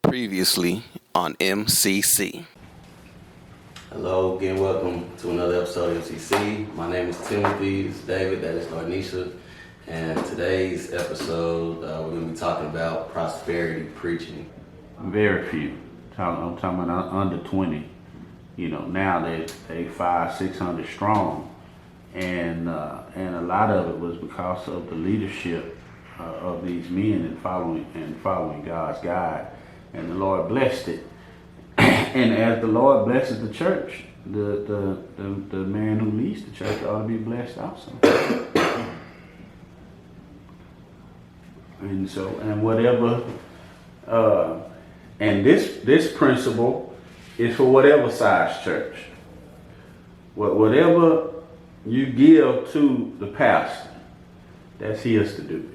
Previously on MCC. Hello, again, welcome to another episode of MCC. My name is Timothy, it's David, that is Larnisha, and today's episode we're going to be talking about prosperity preaching. Very few. I'm talking about under 20. You know, now they 500-600 strong, and a lot of it was because of the leadership of these men and following God's guide, and the Lord blessed it. And as the Lord blesses the church, the man who leads the church ought to be blessed also. And so, and whatever, and this principle is for whatever size church. Whatever you give to the pastor, that's his to do.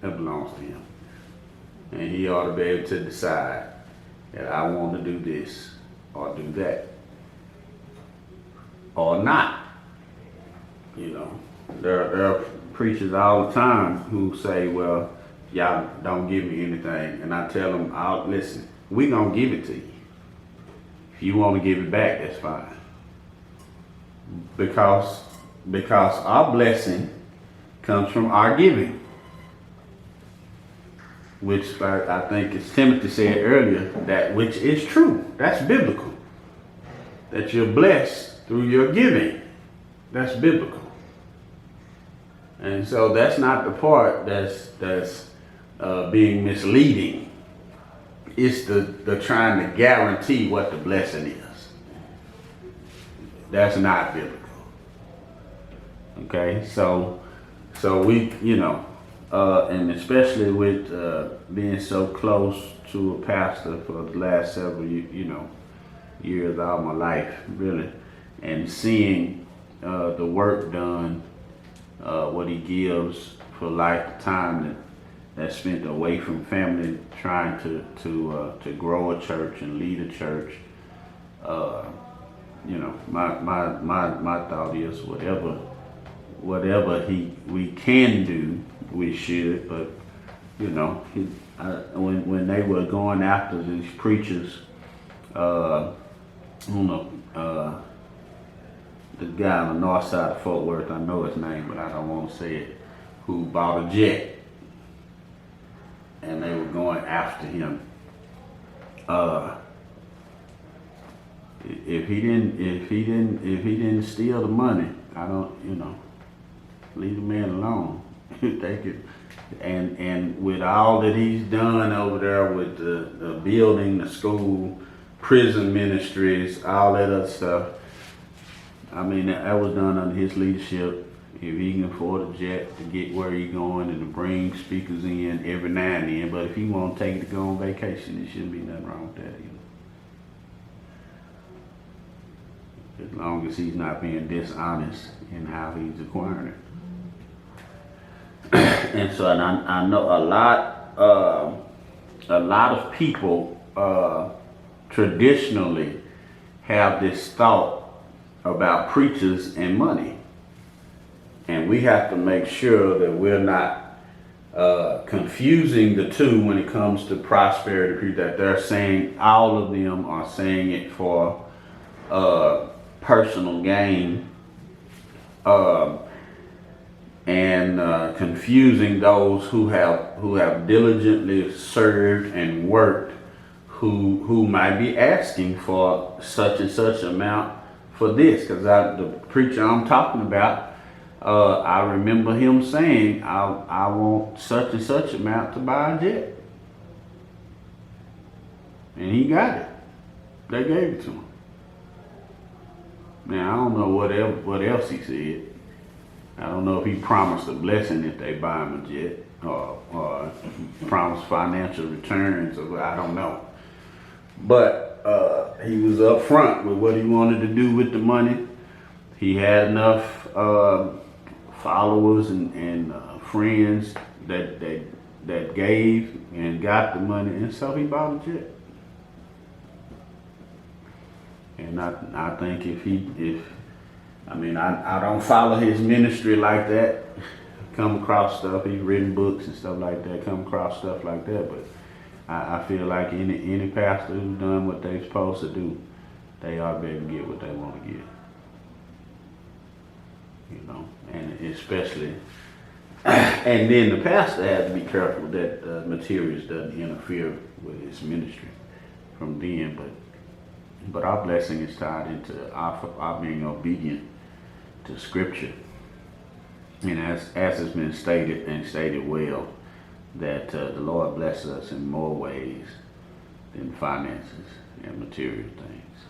That belongs to him. And he ought to be able to decide that I want to do this or do that. Or not. You know, there are preachers all the time who say, well, y'all don't give me anything. And I tell them, listen, we're going to give it to you. If you want to give it back, that's fine. Because our blessing comes from our giving. Which I think, as Timothy said earlier, that which is true. That's biblical. That you're blessed through your giving. That's biblical. And so that's not the part that's being misleading. It's the trying to guarantee what the blessing is. That's not biblical. Okay, so we, you know, and especially with being so close to a pastor for the last several years all my life, really, and seeing the work done, what he gives for lifetime that's spent away from family, trying to grow a church and lead a church. You know, my thought is whatever we can do, we should. But you know, when they were going after these preachers, I don't know, the guy on the north side of Fort Worth, I know his name, but I don't want to say it, who bought a jet, and they were going after him. If he didn't steal the money, I don't, you know, leave the man alone. They could, and with all that he's done over there with the building, the school, prison ministries, all that other stuff, I mean, that was done under his leadership. If he can afford a jet to get where he's going and to bring speakers in every now and then, but if he want to take it to go on vacation, there shouldn't be nothing wrong with that either. As long as he's not being dishonest in how he's acquiring it. And so, and I know a lot of people traditionally have this thought about preachers and money, and we have to make sure that we're not confusing the two when it comes to prosperity. That they're saying, all of them are saying it for personal gain, and confusing those who have diligently served and worked, who might be asking for such and such amount for this. Because the preacher I'm talking about, I remember him saying, I want such and such amount to buy a jet, and he got it. They gave it to him. Now I don't know what else he said. I don't know if he promised a blessing if they buy him a jet, or promised financial returns, or I don't know. But he was up front with what he wanted to do with the money. He had enough followers and friends that gave and got the money, and so he bought a jet. And I think I don't follow his ministry like that, come across stuff. He's written books and stuff like that. Come across stuff like that, but I feel like any pastor who's done what they're supposed to do, they ought to be able to get what they want to get. You know, and especially, and then the pastor has to be careful that materials doesn't interfere with his ministry from then. But our blessing is tied into our being obedient to Scripture, and as has been stated and stated well, that the Lord blesses us in more ways than finances and material things.